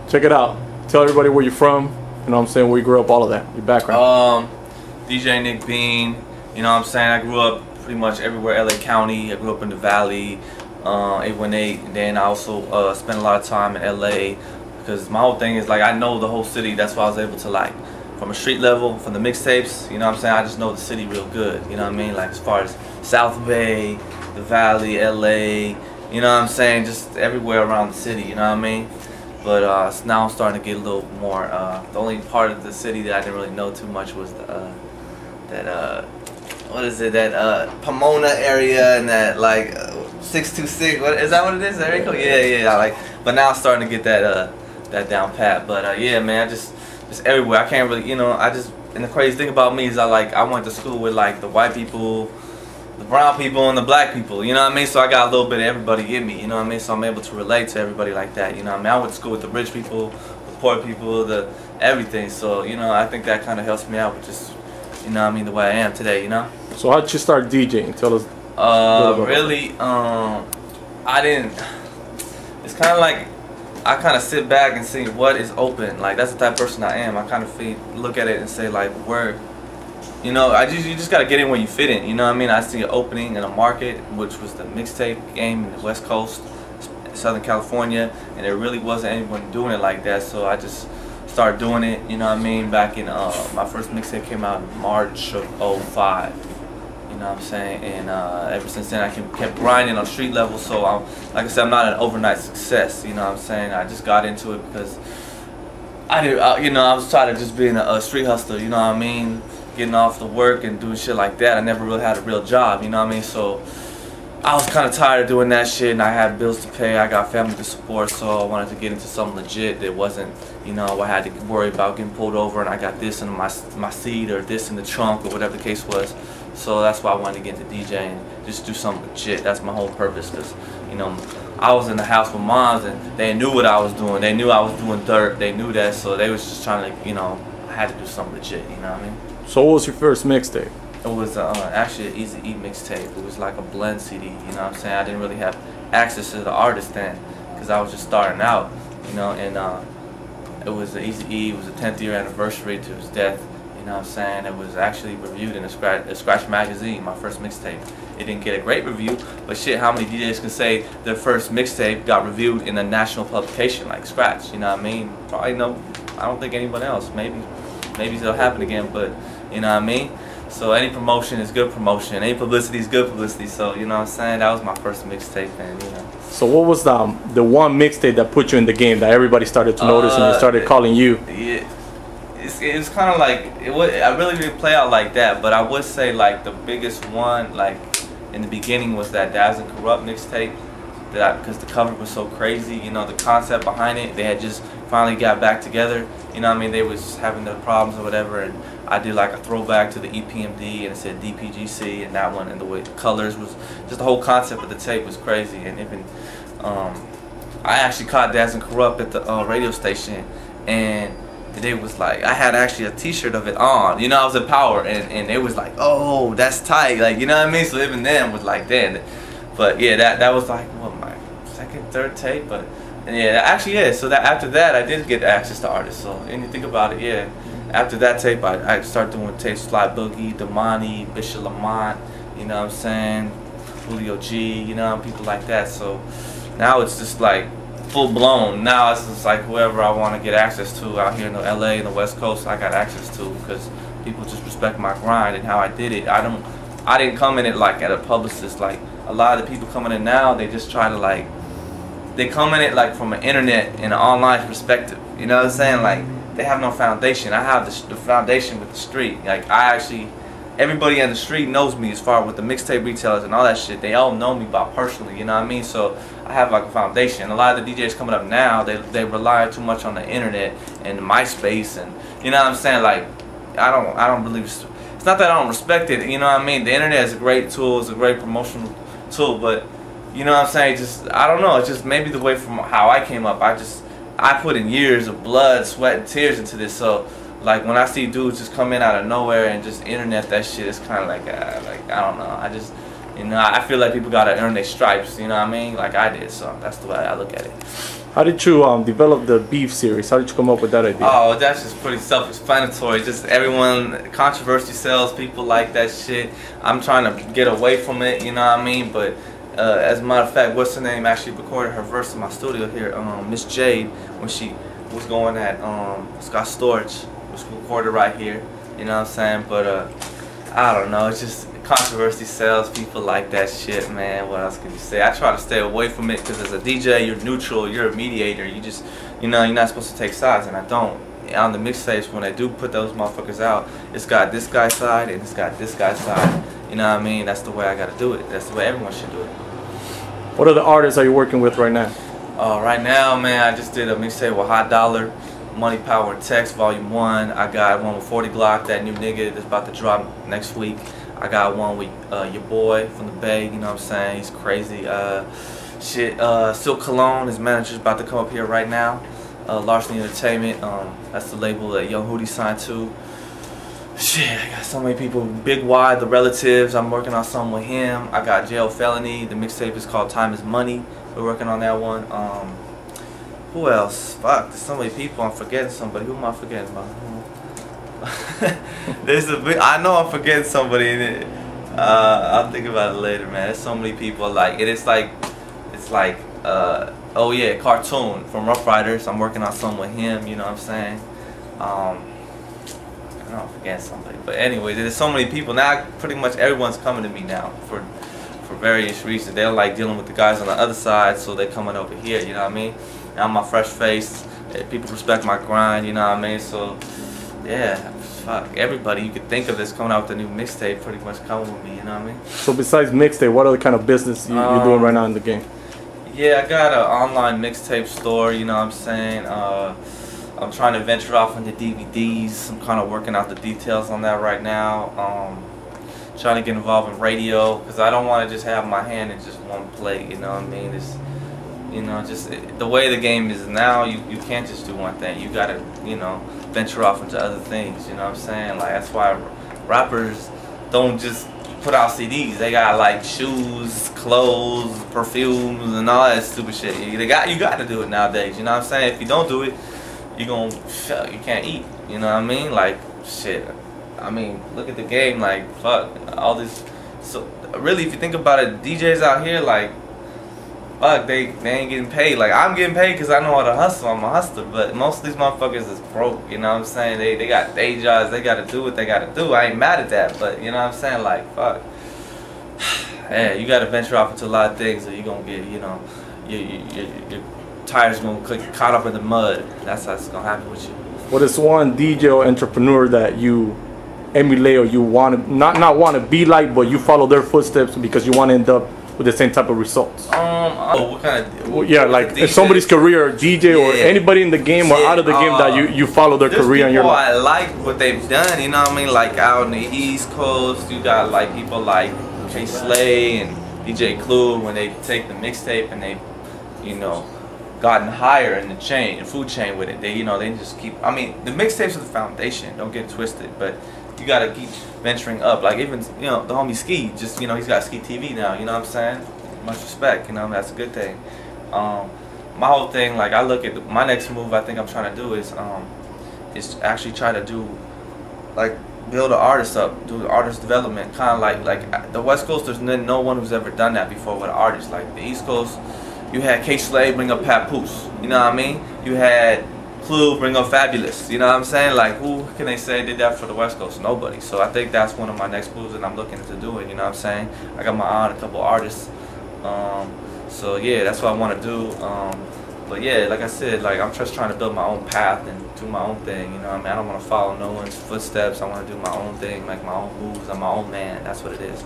check it out. Tell everybody where you're from. You know what I'm saying? Where you grew up, all of that. Your background. DJ NikBean. You know what I'm saying? I grew up pretty much everywhere, LA County. I grew up in the Valley, 818. And then I also spent a lot of time in LA because my whole thing is like I know the whole city. That's why I was able to like from a street level, from the mixtapes. You know what I'm saying? I just know the city real good. You know what I mean? Like as far as South Bay, the Valley, LA. You know what I'm saying? Just everywhere around the city. You know what I mean? But now I'm starting to get a little more. The only part of the city that I didn't really know too much was the what is it? That Pomona area and that like 626. What is that? What it is? There you go. Yeah. Like, but now I'm starting to get that that down pat. But yeah, man, I just everywhere. I can't really, you know. And the crazy thing about me is I went to school with like the white people, the brown people, and the black people, you know what I mean? So I got a little bit of everybody in me, you know what I mean? So I'm able to relate to everybody like that, you know what I mean? I went to school with the rich people, the poor people, the everything. So, you know, I think that kind of helps me out with just, you know what I mean, the way I am today, you know? So how'd you start DJing? Tell us. Really, I didn't, it's kind of like, I kind of sit back and see what is open. Like, that's the type of person I am. I kind of look at it and say, like, where, you know, you just gotta get in where you fit in. You know what I mean? I see an opening in a market, which was the mixtape game in the West Coast, Southern California, and there really wasn't anyone doing it like that. So I just started doing it. You know what I mean? Back in my first mixtape came out in March of '05. You know what I'm saying? And ever since then, I kept grinding on street level. So like I said, I'm not an overnight success. You know what I'm saying? I just got into it because you know, I was trying to just being a street hustler. You know what I mean? Getting off the work and doing shit like that. I never really had a real job, you know what I mean? So I was kind of tired of doing that shit, and I had bills to pay, I got family to support, so I wanted to get into something legit that wasn't, you know, I had to worry about getting pulled over and I got this in my seat or this in the trunk or whatever the case was. So that's why I wanted to get into DJing, just do something legit. That's my whole purpose, because, you know, I was in the house with moms and they knew what I was doing. They knew I was doing dirt. They knew that, so they was just trying to, you know, I had to do something legit, you know what I mean? So what was your first mixtape? It was actually an Easy E mixtape. It was like a blend CD, you know what I'm saying? I didn't really have access to the artist then because I was just starting out, you know, and it was Easy E. It was the 10th year anniversary to his death, you know what I'm saying? It was actually reviewed in a Scratch magazine, my first mixtape. It didn't get a great review, but shit, how many DJs can say their first mixtape got reviewed in a national publication like Scratch, you know what I mean? Probably no, I don't think anyone else, maybe it'll happen again, but you know what I mean? So any promotion is good promotion. Any publicity is good publicity. So, you know what I'm saying? That was my first mixtape, and you know. So what was the one mixtape that put you in the game, that everybody started to notice and they started calling you? Yeah, it was kind of like, I really didn't play out like that, but I would say like the biggest one, like in the beginning, was that Dazzling Corrupt mixtape. Because the cover was so crazy, you know, the concept behind it, they had just finally got back together, you know what I mean, they was having their problems or whatever, and I did like a throwback to the EPMD, and it said DPGC, and that one, and the way the colors was, just the whole concept of the tape was crazy. And even, I actually caught Dazzling Corrupt at the radio station, and they was like, I had actually a t-shirt of it on, you know, I was in Power, and it was like, oh, that's tight, like, you know what I mean, so even then was like, damn. But yeah, that was like, what, my second, third tape, but yeah, actually, yeah, so that after that, I did get access to artists, so when you think about it, yeah, after that tape, I started doing tapes, Sly Boogie, Damani, Bishop Lamont, you know what I'm saying, Julio G, you know, people like that, so now it's just like full blown. Now it's just like whoever I want to get access to out here in the LA and the West Coast, I got access to, because people just respect my grind and how I did it. I didn't come in it like at a publicist. Like a lot of the people coming in now, they just try to like, they come in it like from an internet and an online perspective. You know what I'm saying? Like they have no foundation. I have the foundation with the street. Like everybody on the street knows me as far with the mixtape retailers and all that shit. They all know me about personally. You know what I mean? So I have like a foundation. A lot of the DJs coming up now, they rely too much on the internet and MySpace, and you know what I'm saying? Like I don't believe. It's not that I don't respect it, you know what I mean? The internet is a great tool, it's a great promotional tool, but you know what I'm saying? Just, I don't know, it's just maybe the way from how I came up. I put in years of blood, sweat, and tears into this, so like when I see dudes just come in out of nowhere and just internet that shit, it's kind of like I don't know, you know, I feel like people gotta earn their stripes, you know what I mean? Like I did, so that's the way I look at it. How did you develop the beef series? How did you come up with that idea? Oh, that's just pretty self-explanatory. Just everyone, controversy sells. People like that shit. I'm trying to get away from it, you know what I mean? But as a matter of fact, what's her name actually recorded her verse in my studio here, Miss Jade, when she was going at Scott Storch, was recorded right here. You know what I'm saying? But I don't know. It's just controversy sells. People like that shit, man. What else can you say? I try to stay away from it because as a DJ, you're neutral. You're a mediator. You just, you know, you're not supposed to take sides, and I don't. On the mixtapes, when I do put those motherfuckers out, it's got this guy's side and it's got this guy's side. You know what I mean? That's the way I gotta do it. That's the way everyone should do it. What other artists are you working with right now? Right now, man, I just did a mixtape with Hot Dollar, Money, Power, and Text, Volume 1. I got one with 40 Glock, that new nigga that's about to drop next week. I got one with your boy from the Bay, you know what I'm saying? He's crazy. Silk Cologne, his manager's about to come up here right now. Larceny Entertainment, that's the label that Young Hootie signed to. Shit, I got so many people. Big Y, The Relatives, I'm working on something with him. I got Jail Felony, the mixtape is called Time is Money. We're working on that one. Who else? Fuck, there's so many people. I'm forgetting somebody. Who am I forgetting about? I know I'm forgetting somebody in it. I'll think about it later, man. There's so many people like it. It's like oh yeah, Cartoon from Rough Riders. I'm working on something with him. You know what I'm saying? I know I'm forgetting somebody, but anyway, there's so many people now. Pretty much everyone's coming to me now for various reasons. They don't like dealing with the guys on the other side, so they're coming over here. You know what I mean? And I'm my fresh face. People respect my grind. You know what I mean? So yeah, fuck, everybody you could think of that's coming out with a new mixtape pretty much coming with me, you know what I mean? So besides mixtape, what other kind of business you're doing right now in the game? Yeah, I got an online mixtape store, you know what I'm saying? I'm trying to venture off into DVDs. I'm kind of working out the details on that right now. Trying to get involved in radio, because I don't want to just have my hand in just one plate, you know what I mean? It's, you know, just the way the game is now, you can't just do one thing. You gotta, you know, venture off into other things, you know what I'm saying? Like, that's why rappers don't just put out CDs. They got like shoes, clothes, perfumes, and all that stupid shit. You got to do it nowadays, you know what I'm saying? If you don't do it, you can't eat, you know what I mean? Like, shit, I mean, look at the game, like, fuck, all this. So really, if you think about it, DJs out here, like, fuck, they ain't getting paid. Like, I'm getting paid because I know how to hustle. I'm a hustler. But most of these motherfuckers is broke. You know what I'm saying? They got day jobs. They got to do what they got to do. I ain't mad at that. But, you know what I'm saying? Like, fuck. Yeah, you got to venture off into a lot of things or you're going to get, you know, your tires going to get caught up in the mud. That's what's going to happen with you. What is one DJ or entrepreneur that you emulate or you want to, not want to be like, but you follow their footsteps because you want to end up with the same type of results? What kind of? Yeah, like if somebody's career, DJ or anybody in the game or out of the game that you follow their career and you're like, I like what they've done. You know what I mean? Like out on the East Coast, you got like people like K Slay and DJ Clue when they take the mixtape and they, you know, gotten higher in the chain, the food chain with it. They, you know, they just keep. I mean, the mixtapes are the foundation. Don't get it twisted, but you gotta keep venturing up. Like even, you know, the homie Ski, just, you know, he's got Ski TV now, you know what I'm saying? Much respect, you know, that's a good thing. My whole thing, like I look at my next move I think I'm trying to do is actually try to do, like, build an artist up, do artist development, kind of like the West Coast, there's no one who's ever done that before with an artist. Like the East Coast, you had K Slay bring up Papoose, you know what I mean? You had Clue bring up Fabulous, you know what I'm saying? Like, who can they say did that for the West Coast? Nobody. So I think that's one of my next moves that I'm looking to doing, you know what I'm saying? I got my eye on a couple artists. So yeah, that's what I want to do. But yeah, like I said, like I'm just trying to build my own path and do my own thing, you know what I mean? I don't want to follow no one's footsteps. I want to do my own thing, make my own moves. I'm my own man. That's what it is.